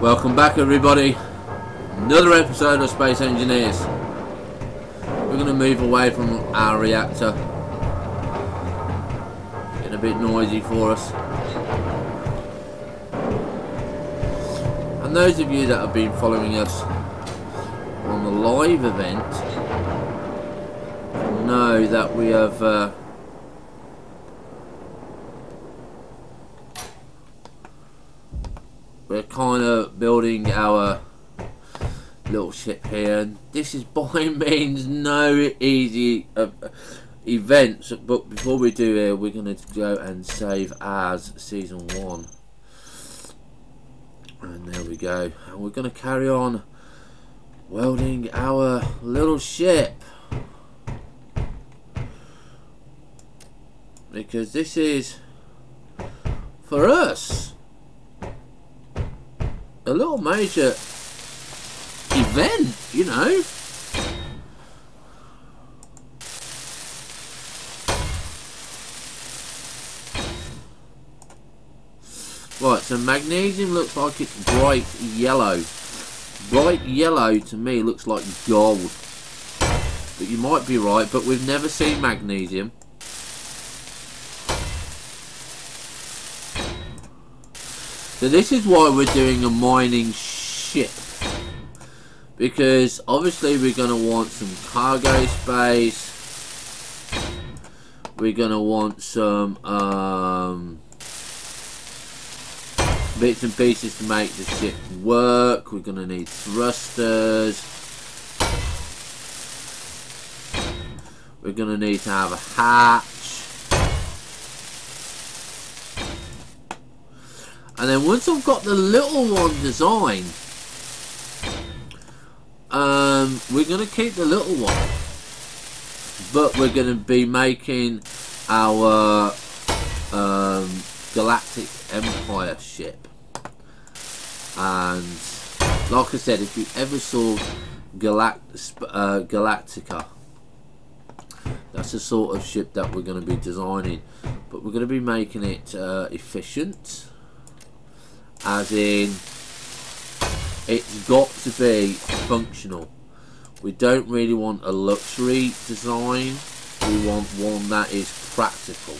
Welcome back, everybody. Another episode of Space Engineers. We're going to move away from our reactor. Getting a bit noisy for us. And those of you that have been following us on the live event know that we have we're kind of building our little ship here, and this is by means no easy events, but before we do here, we're going to go and save as season 1, and there we go, and we're going to carry on welding our little ship, because this is for us a little major event, you know. Right, so magnesium looks like it's bright yellow. Bright yellow to me looks like gold. But you might be right, but we've never seen magnesium. So this is why we're doing a mining ship, because obviously we're going to want some cargo space, we're going to want some bits and pieces to make the ship work, we're going to need thrusters, we're going to need to have a hatch. And then once I've got the little one designed, we're going to keep the little one, but we're going to be making our Galactic Empire ship. And like I said, if you ever saw Galactica, that's the sort of ship that we're going to be designing, but we're going to be making it efficient. As in, it's got to be functional. We don't really want a luxury design. We want one that is practical.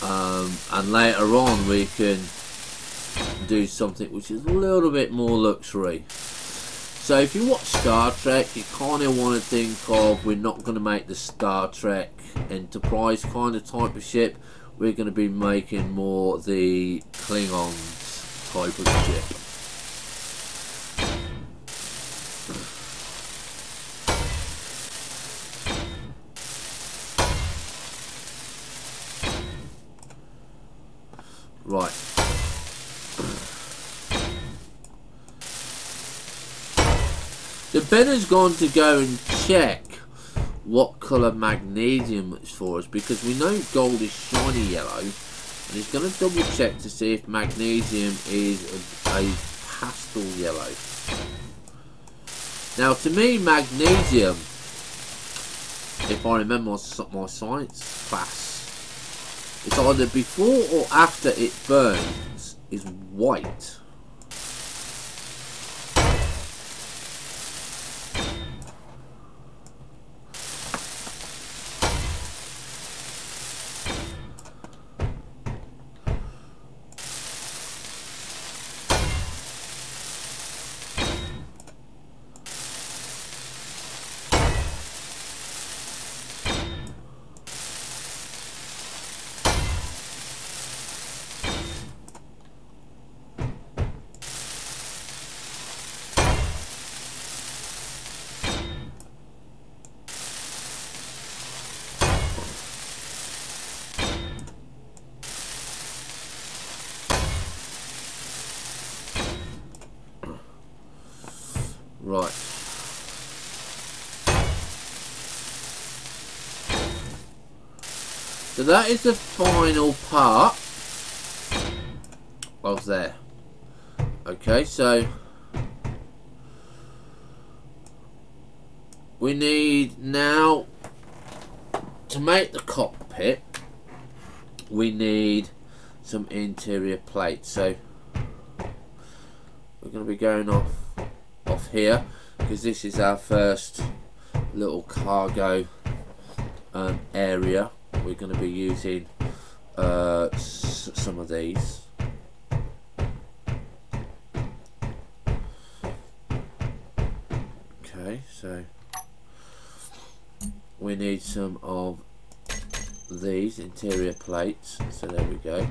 And later on we can do something which is a little bit more luxury. So if you watch Star Trek, you kind of want to think of, we're not going to make the Star Trek Enterprise kind of type of ship. We're going to be making more the Klingons type of ship. Right. So Ben has gone to go and check what colour magnesium is for us, because we know gold is shiny yellow, and he's going to double check to see if magnesium is a pastel yellow. Now to me, magnesium, if I remember my science class, it's either before or after it burns is white. Right. So that is the final part of there. Okay, so we need now to make the cockpit, we need some interior plates. So we're going to be going off here, because this is our first little cargo area. We're going to be using some of these. Okay, so we need some of these interior plates, so there we go.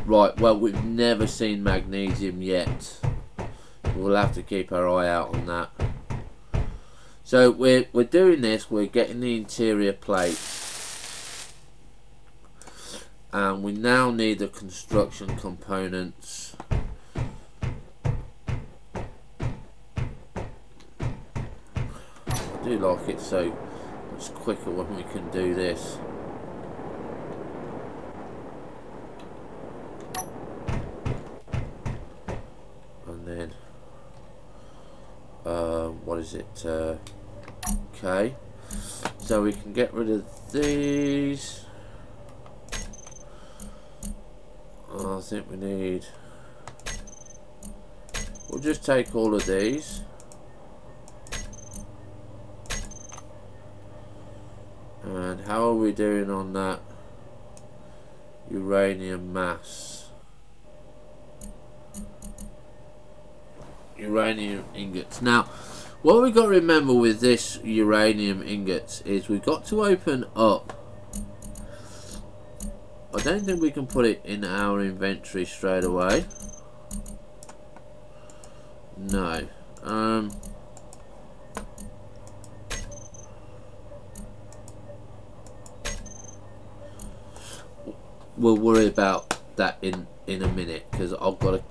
Right, well, we've never seen magnesium yet. We'll have to keep our eye out on that. So we're doing this, we're getting the interior plates. And we now need the construction components. I do like it so much quicker when we can do this. What is it? Okay, so we can get rid of these. I think we need, we'll just take all of these and how are we doing on that uranium mass? Uranium ingots. Now what we've got to remember with this uranium ingots is we've got to open up. I don't think we can put it in our inventory straight away. No. We'll worry about that in a minute, because I've got to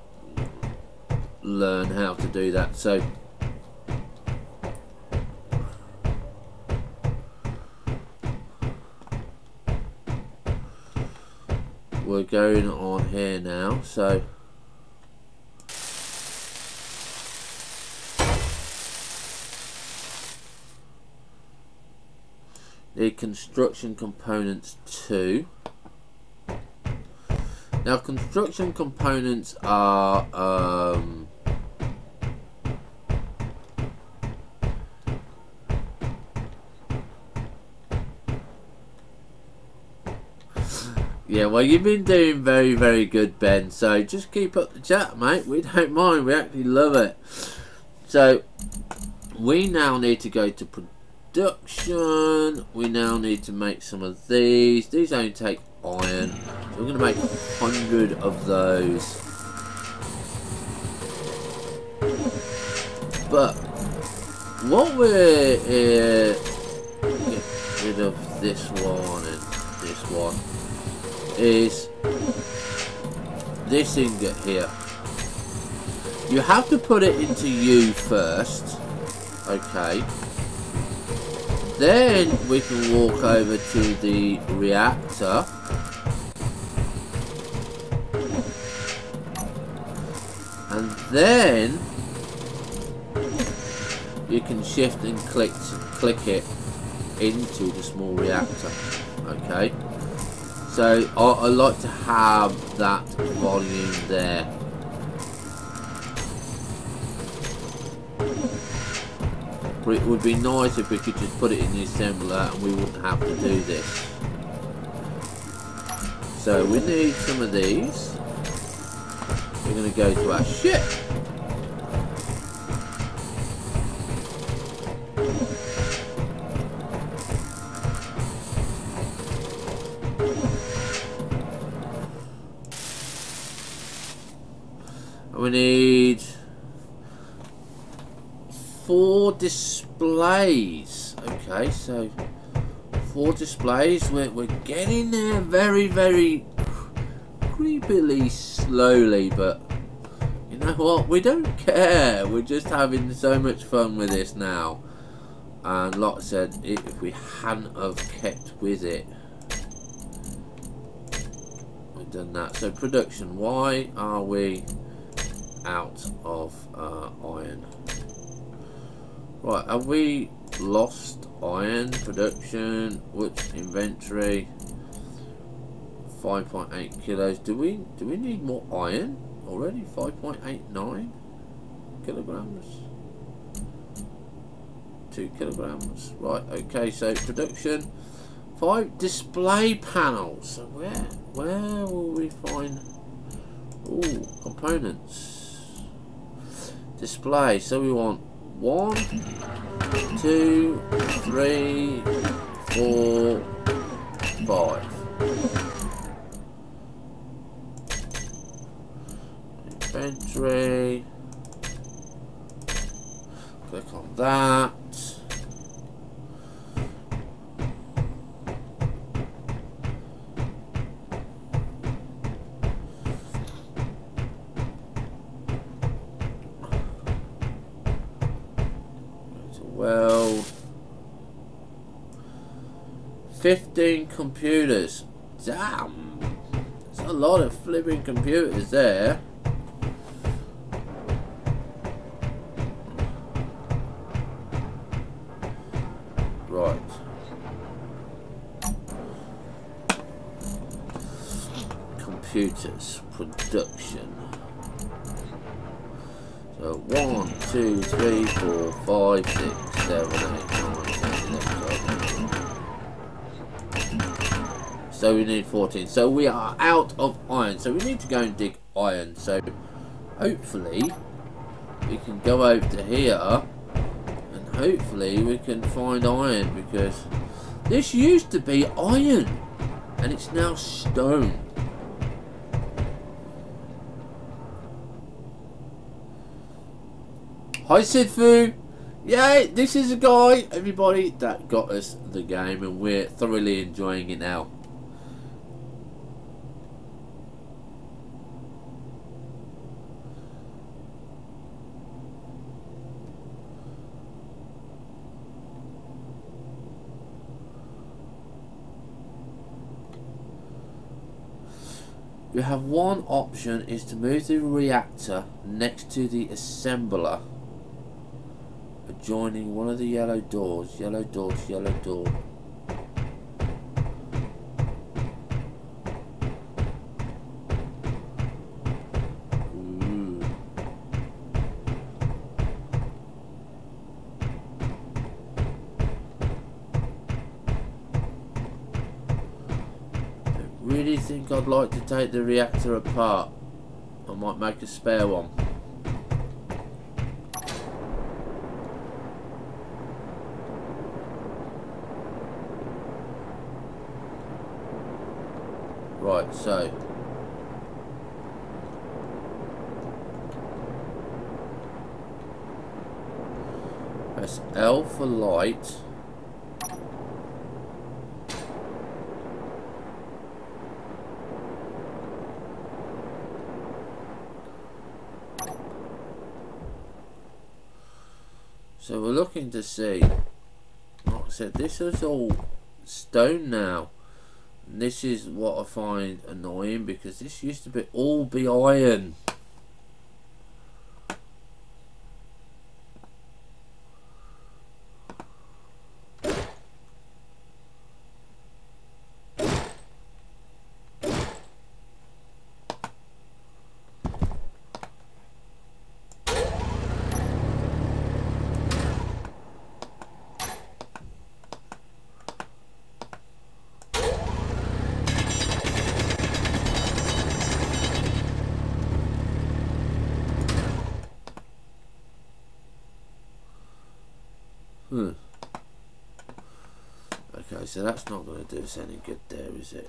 learn how to do that. So we're going on here now. So the construction components 2. Now construction components are yeah, well, you've been doing very, very good, Ben, so just keep up the chat, mate. We don't mind, we actually love it. So we now need to go to production. We now need to make some of these. These only take iron, so we're going to make 100 of those. But what we're get rid of this one and this one is this ingot here. You have to put it into U first, okay, then we can walk over to the reactor and then you can shift and click it into the small reactor. Okay, so I like to have that volume there. But it would be nice if we could just put it in the assembler and we wouldn't have to do this. So we need some of these. We're going to go to our ship. And we need 4 displays. Okay, so 4 displays. We're getting there very, very creepily slowly, but you know what? We don't care. We're just having so much fun with this now. And like I said, if we hadn't have kept with it, we've done that. So production. Why are we out of iron? Right, have we lost iron production? Which inventory? 5.8 kilos. Do we need more iron already? 5.89 kilograms. 2 kilograms. Right. Okay. So production. 5 display panels. So where will we find? Ooh, components. Display. So we want 1, 2, 3, 4, 5. Inventory. Click on that. Well, 15 computers. Damn, there's a lot of flipping computers there. Right. Computers production. So 1, 2, 3, 4, 5, 6, 7, 8, 9, 10, 11, 12. So we need 14. So we are out of iron. So we need to go and dig iron. So hopefully we can go over to here and hopefully we can find iron, because this used to be iron and it's now stone. Hi Sidfu! Yay! This is a guy, everybody, that got us the game and we're thoroughly enjoying it now. You have one option, is to move the reactor next to the assembler, adjoining one of the yellow doors. Yellow doors, yellow door. Ooh. I really think I'd like to take the reactor apart. I might make a spare one. Right, so press L for light. So we're looking to see, like I said, this is all stone now. And this is what I find annoying, because this used to be all iron. Okay, so that's not going to do us any good there, is it?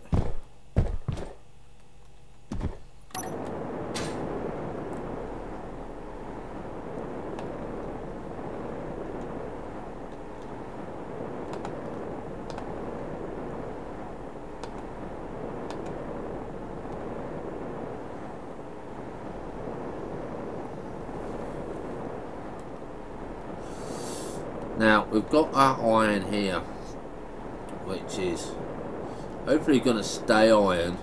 Now, we've got our iron here, which is hopefully going to stay iron.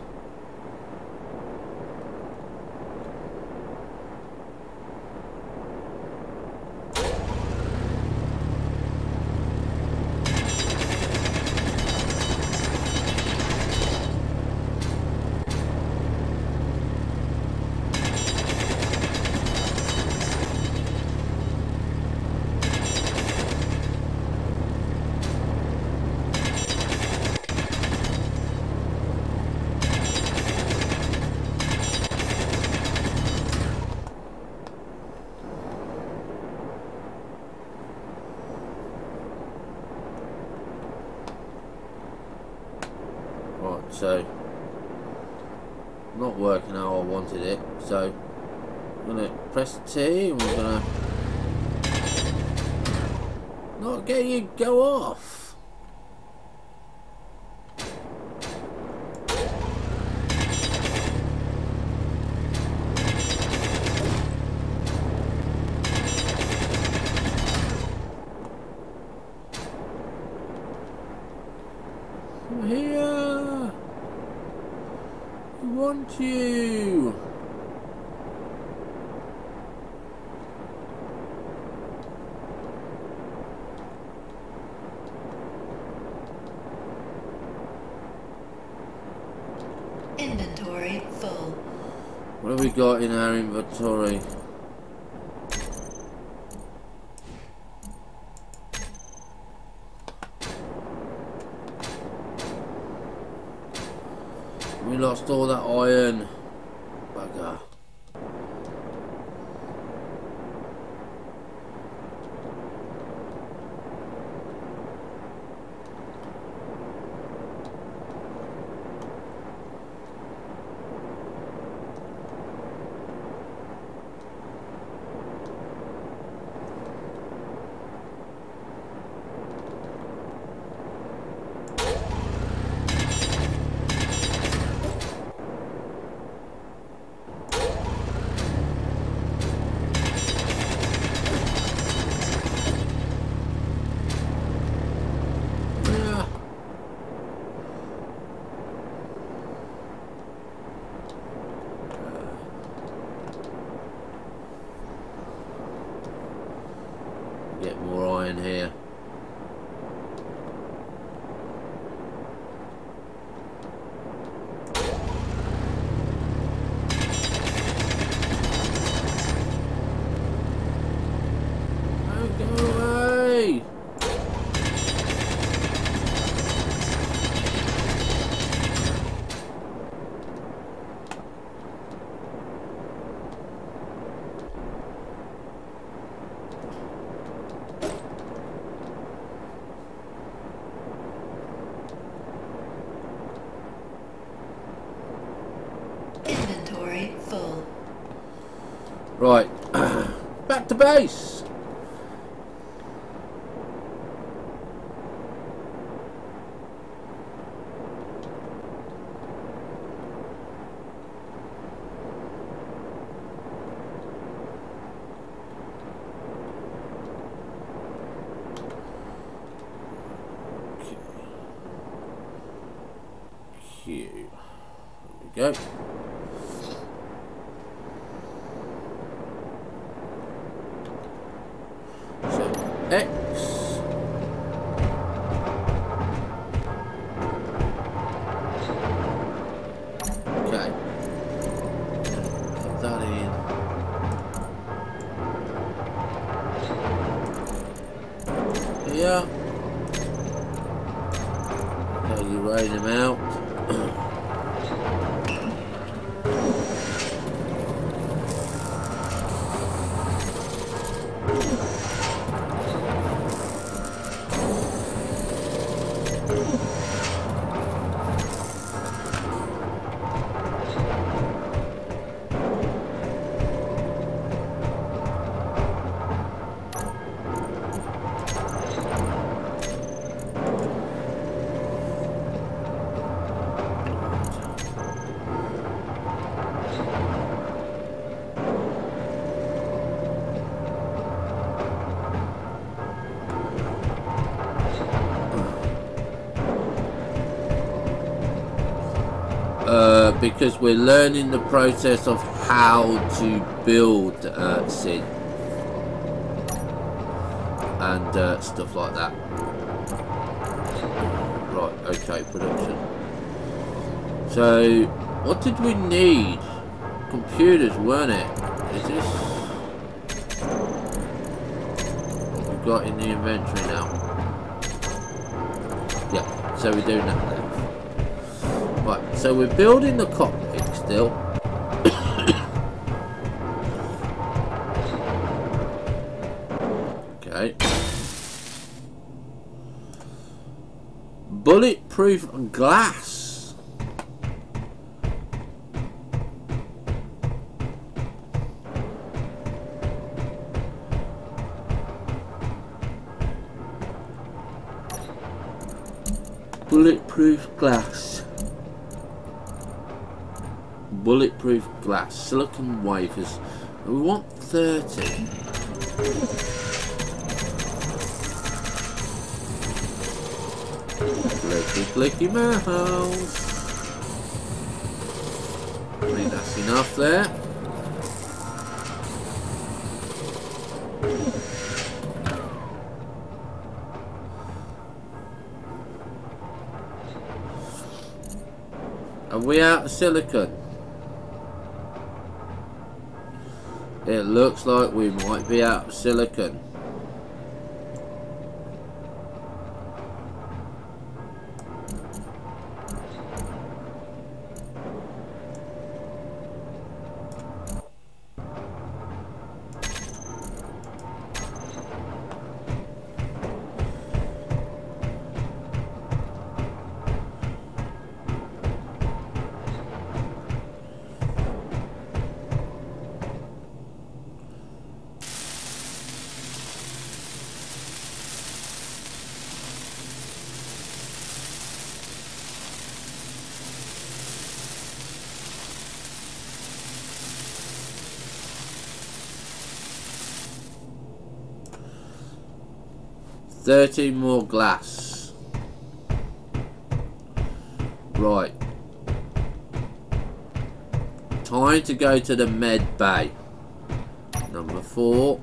so not working how I wanted it. So I'm gonna press T and we're gonna not get you go off. I'm here. I want you. Inventory full. What have we got in our inventory? We lost all that iron. Bugger. Get more iron here. Don't go away. Inventory full. Right, back to base. Q. There we go. X. Okay. Put that in. Here. Okay, you raise them out. Because we're learning the process of how to build SID and stuff like that. Right, okay, production. So, what did we need? Computers, weren't it? Is this what we've got in the inventory now? Yeah, so we're doing that there. Right, so we're building the cockpit still. Okay. Bulletproof glass. Bulletproof glass. Bulletproof glass. Silicon wafers. We want 30. Clicky clicky mouse. I think that's enough there. Are we out of silicon? It looks like we might be out of silicon. $30 more glass. Right. Time to go to the med bay. Number 4.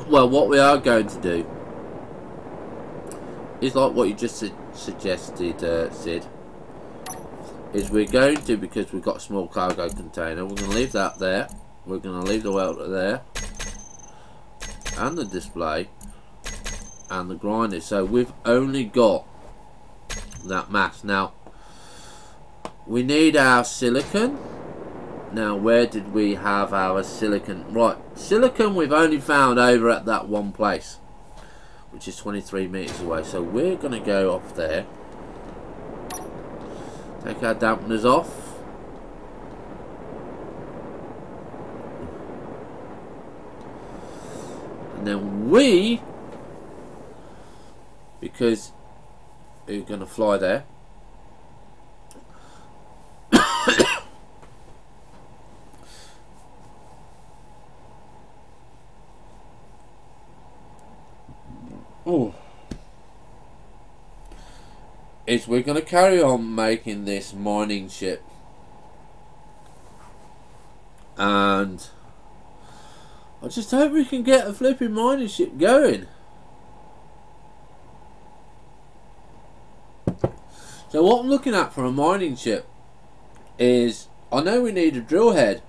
Well, what we are going to do is like what you just suggested, Sid, is we're going to, because we've got a small cargo container, we're going to leave that there, we're going to leave the welder there, and the display, and the grinder, so we've only got that mass. Now, we need our silicon. Now, where did we have our silicon? Right, silicon we've only found over at that one place, which is 23 meters away. So we're going to go off there, take our dampeners off, and then we, because we're going to fly there, is we're going to carry on making this mining ship, and I just hope we can get a flipping mining ship going. So what I'm looking at for a mining ship is, I know we need a drill head,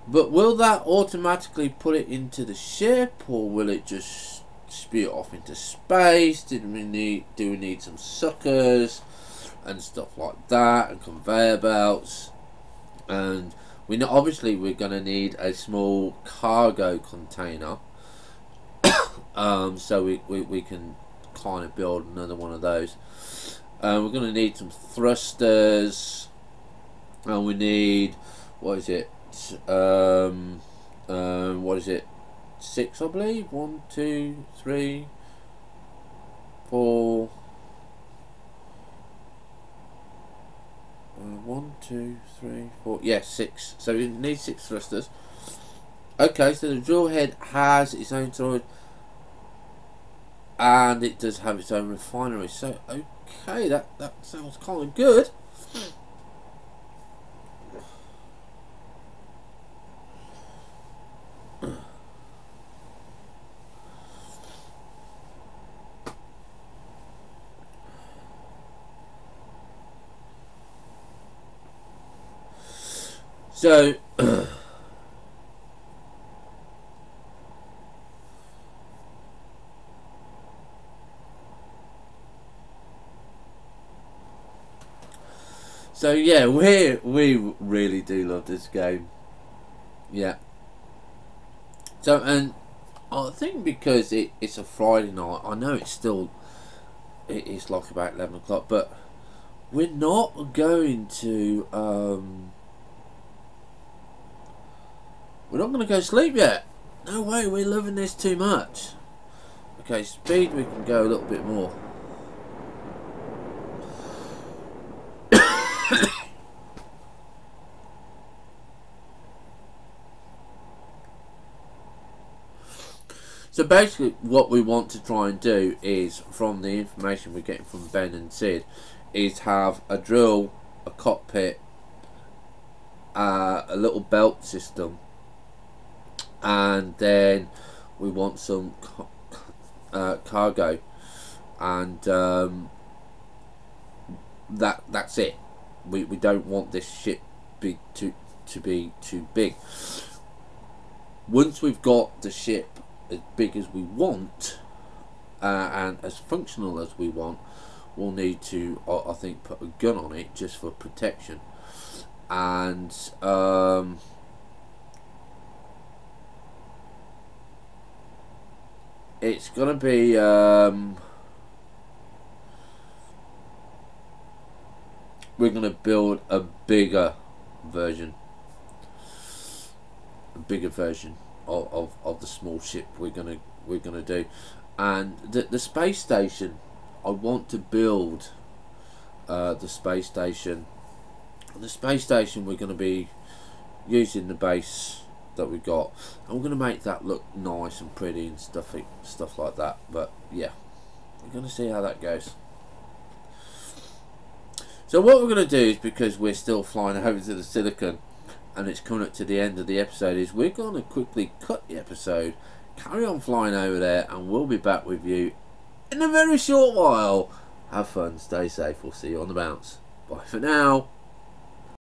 but will that automatically put it into the ship, or will it just spew it off into space? Do we need some suckers and stuff like that, and conveyor belts? And we know obviously we're going to need a small cargo container, so we can kind of build another one of those. We're going to need some thrusters, and we need, what is it, 6, I believe. 1, 2, 3, 4. 1, 2, 3, 4. Yeah, 6. So we need 6 thrusters. Okay, so the drill head has its own storage, and it does have its own refinery. So okay, that sounds kind of good. So so yeah, we really do love this game. Yeah. So, and I think because it's a Friday night, I know it's like about 11 o'clock, but we're not going to go to sleep yet. No way, we're loving this too much. Okay, speed, we can go a little bit more. So basically what we want to try and do is, from the information we're getting from Ben and Sid, is have a drill, a cockpit, a little belt system, and then we want some cargo, and that's it. We don't want this ship to be too big. Once we've got the ship as big as we want and as functional as we want, we'll need to, I think, put a gun on it just for protection. And it's gonna be we're gonna build a bigger version of the small ship we're gonna do. And the space station, I want to build the space station. The space station, we're going to be using the base that we got, and we're going to make that look nice and pretty and stuff like that. But yeah, we're going to see how that goes. So what we're going to do is, because we're still flying over to the Silicon and it's coming up to the end of the episode, is we're going to quickly cut the episode, carry on flying over there, and we'll be back with you in a very short while. Have fun, stay safe, we'll see you on the bounce. Bye for now.